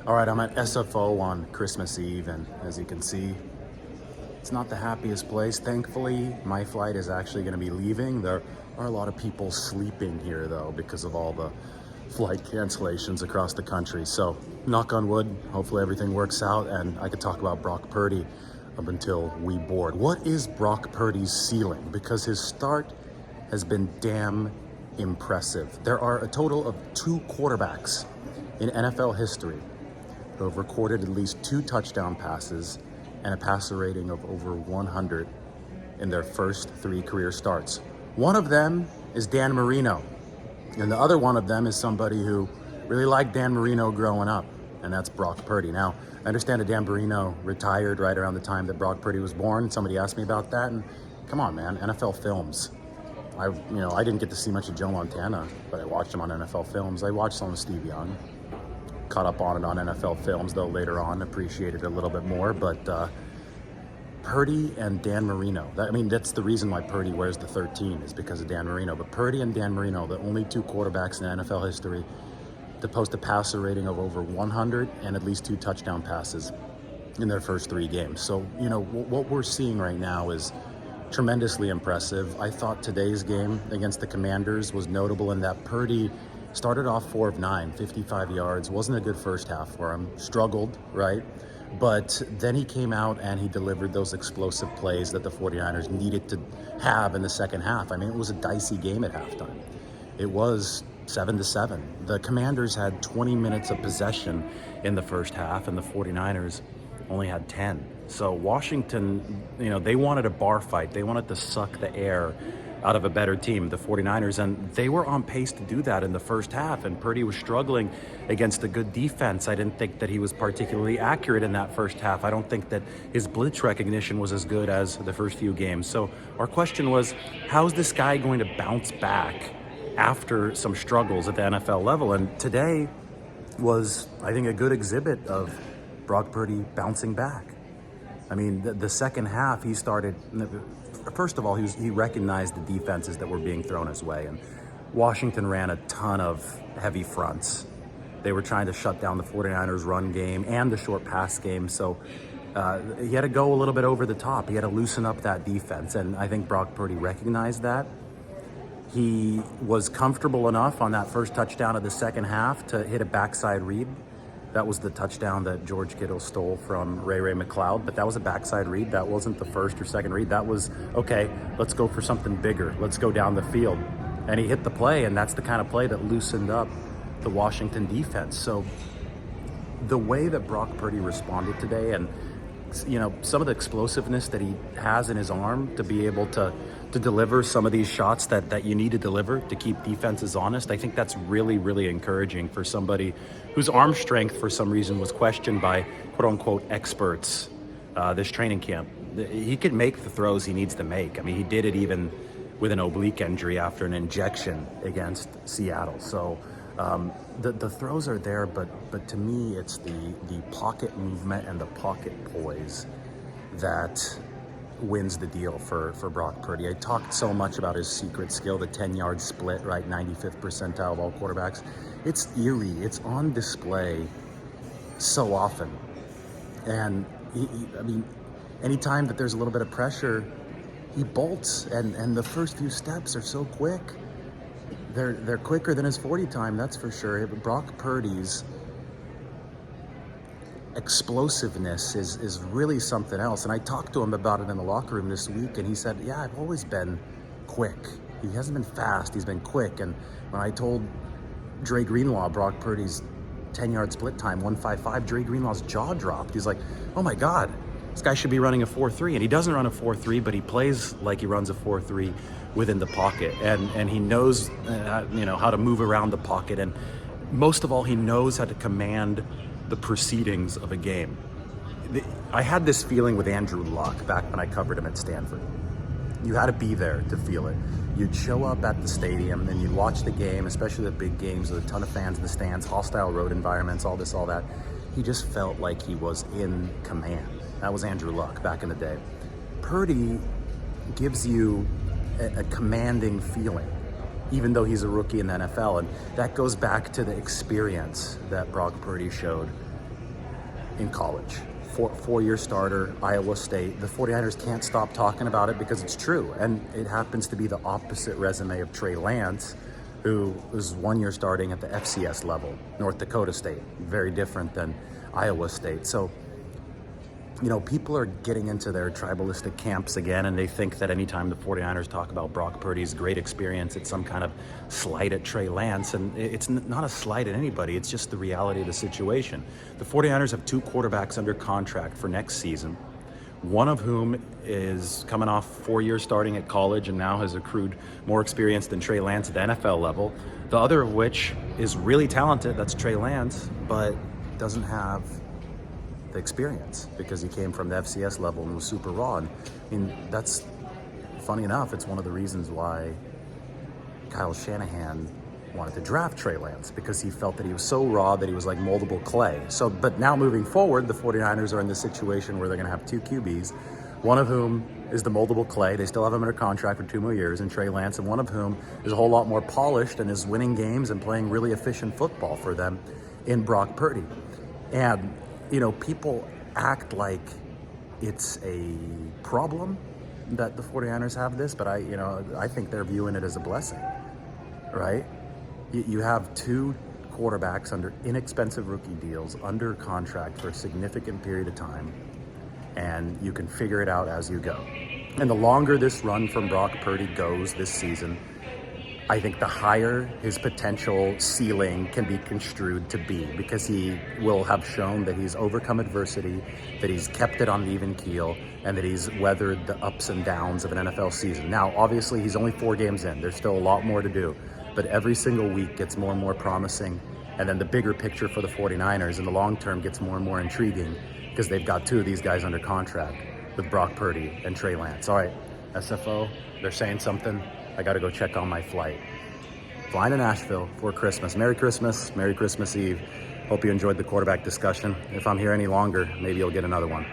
All right, I'm at SFO on Christmas Eve, and as you can see, it's not the happiest place. Thankfully, my flight is actually going to be leaving. There are a lot of people sleeping here, though, because of all the flight cancellations across the country. So, knock on wood, hopefully everything works out, and I could talk about Brock Purdy up until we board. What is Brock Purdy's ceiling? Because his start has been damn impressive. There are a total of 2 quarterbacks in NFL history who have recorded at least 2 touchdown passes and a passer rating of over 100 in their first 3 career starts. One of them is Dan Marino, and the other one of them is somebody who really liked Dan Marino growing up, and that's Brock Purdy. Now, I understand that Dan Marino retired right around the time that Brock Purdy was born. Somebody asked me about that, and come on, man, NFL Films. I didn't get to see much of Joe Montana, but I watched him on NFL Films. I watched some of Steve Young. Caught up on it on NFL Films, though later on appreciated it a little bit more. But Purdy and Dan Marino, that's the reason why Purdy wears the 13 is because of Dan Marino. But Purdy and Dan Marino, the only 2 quarterbacks in NFL history to post a passer rating of over 100 and at least 2 touchdown passes in their first 3 games. So, what we're seeing right now is tremendously impressive. I thought today's game against the Commanders was notable in that Purdy started off 4 of 9, 55 yards. Wasn't a good first half for him. Struggled, right? But then he came out and he delivered those explosive plays that the 49ers needed to have in the second half. It was a dicey game at halftime. It was 7-7. The Commanders had 20 minutes of possession in the first half, and the 49ers only had 10. So Washington, they wanted a bar fight. They wanted to suck the air out of a better team, the 49ers, and they were on pace to do that in the first half, and Purdy was struggling against a good defense. I didn't think that he was particularly accurate in that first half. I don't think that his blitz recognition was as good as the first few games. So our question was, how's this guy going to bounce back after some struggles at the NFL level? And today was, I think, a good exhibit of Brock Purdy bouncing back. The second half, he started. First of all, he recognized the defenses that were being thrown his way, and Washington ran a ton of heavy fronts. They were trying to shut down the 49ers run game and the short pass game, so he had to go a little bit over the top. He had to loosen up that defense, and I think Brock Purdy recognized that. He was comfortable enough on that first touchdown of the second half to hit a backside read. That was the touchdown that George Kittle stole from Ray McLeod, but that was a backside read. That wasn't the first or second read. That was, okay, let's go for something bigger. Let's go down the field. And he hit the play, and that's the kind of play that loosened up the Washington defense. So the way that Brock Purdy responded today, and some of the explosiveness that he has in his arm to be able to deliver some of these shots that you need to deliver to keep defenses honest, I think that's really, really encouraging for somebody whose arm strength for some reason was questioned by quote-unquote experts this training camp. He can make the throws he needs to make. He did it even with an oblique injury after an injection against Seattle. So the throws are there, but to me, it's the pocket movement and the pocket poise that wins the deal for Brock Purdy. I talked so much about his secret skill, the 10-yard split, right? 95th percentile of all quarterbacks. It's eerie. It's on display so often. And anytime that there's a little bit of pressure, he bolts, and the first few steps are so quick. They're quicker than his 40 time, that's for sure. Brock Purdy's explosiveness is really something else. And I talked to him about it in the locker room this week, and he said, yeah, I've always been quick. He hasn't been fast, he's been quick. And when I told Dre Greenlaw Brock Purdy's 10-yard split time, 1.55, Dre Greenlaw's jaw dropped. He's like, oh my God, this guy should be running a 4.3. And he doesn't run a 4.3, but he plays like he runs a 4.3 within the pocket. And he knows how to move around the pocket. And most of all, he knows how to command the proceedings of a game. I had this feeling with Andrew Luck back when I covered him at Stanford. You had to be there to feel it. You'd show up at the stadium and you'd watch the game, especially the big games with a ton of fans in the stands, hostile road environments, all this, all that. He just felt like he was in command. That was Andrew Luck back in the day. Purdy gives you a commanding feeling, even though he's a rookie in the NFL. And that goes back to the experience that Brock Purdy showed in college. Four-year starter, Iowa State. The 49ers can't stop talking about it because it's true. And it happens to be the opposite resume of Trey Lance, who was 1 year starting at the FCS level, North Dakota State. Very different than Iowa State. So, you know, people are getting into their tribalistic camps again, and they think that anytime the 49ers talk about Brock Purdy's great experience, it's some kind of slight at Trey Lance. And it's not a slight at anybody. It's just the reality of the situation. The 49ers have 2 quarterbacks under contract for next season, one of whom is coming off 4 years starting at college and now has accrued more experience than Trey Lance at the NFL level. The other of which is really talented, that's Trey Lance, but doesn't have the experience because he came from the FCS level and was super raw. And I mean, that's funny enough, it's one of the reasons why Kyle Shanahan wanted to draft Trey Lance, because he felt that he was so raw that he was like moldable clay. So, but now moving forward, the 49ers are in this situation where they're going to have 2 QBs, one of whom is the moldable clay. They still have him under contract for 2 more years, and Trey Lance, and one of whom is a whole lot more polished and is winning games and playing really efficient football for them in Brock Purdy. And you know, people act like it's a problem that the 49ers have this, but I think they're viewing it as a blessing, right? You have 2 quarterbacks under inexpensive rookie deals under contract for a significant period of time, and you can figure it out as you go. And the longer this run from Brock Purdy goes this season, I think the higher his potential ceiling can be construed to be, because he will have shown that he's overcome adversity, that he's kept it on the even keel, and that he's weathered the ups and downs of an NFL season. Now, obviously, he's only 4 games in. There's still a lot more to do, but every single week gets more and more promising. And then the bigger picture for the 49ers in the long term gets more and more intriguing, because they've got 2 of these guys under contract with Brock Purdy and Trey Lance. All right, SFO, they're saying something. I got to go check on my flight. Flying to Nashville for Christmas. Merry Christmas. Merry Christmas Eve. Hope you enjoyed the quarterback discussion. If I'm here any longer, maybe you'll get another one.